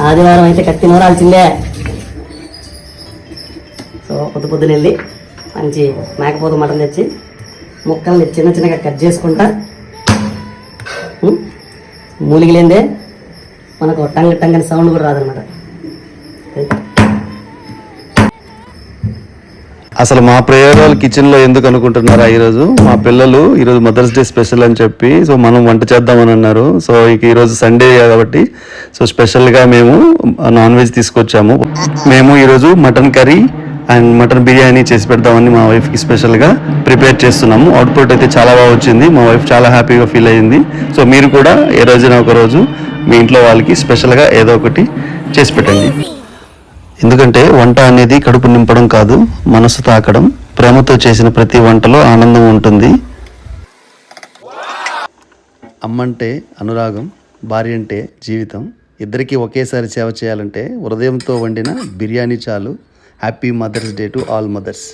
ఆదివారం అయితే కత్తి నూరాల్సిందే. సో పొద్దున వెళ్ళి మంచి మేకపోతు మటన్ తెచ్చి ముక్కల్ని చిన్న చిన్నగా కట్ చేసుకుంటా, మూలిగిలేందే మనకు టంగ్ టంగ్ అని సౌండ్ కూడా రాదనమాట. అసలు మా ప్రయోగాలు కిచెన్లో ఎందుకు అనుకుంటున్నారా? ఈరోజు మా పిల్లలు ఈరోజు మదర్స్ డే స్పెషల్ అని చెప్పి సో మనం వంట చేద్దామని అన్నారు. సో ఇక ఈరోజు సండే కాబట్టి సో స్పెషల్గా మేము నాన్ వెజ్ తీసుకొచ్చాము. మేము ఈరోజు mutton curry and mutton biryani చేసి పెడదామని మా వైఫ్కి స్పెషల్గా ప్రిపేర్ చేస్తున్నాము. అవుట్పుట్ అయితే చాలా బాగా వచ్చింది. మా వైఫ్ చాలా హ్యాపీగా ఫీల్ అయ్యింది. సో మీరు కూడా ఏ రోజున ఒకరోజు మీ ఇంట్లో వాళ్ళకి స్పెషల్గా ఏదో ఒకటి చేసి పెట్టండి. ఎందుకంటే వంట అనేది కడుపు నింపడం కాదు, మనసు తాకడం. ప్రేమతో చేసిన ప్రతి వంటలో ఆనందం ఉంటుంది. అమ్మంటే అనురాగం, భార్య అంటే జీవితం. ఇద్దరికీ ఒకేసారి సేవ చేయాలంటే హృదయంతో వండిన బిర్యానీ చాలు. Happy mother's day to all mothers.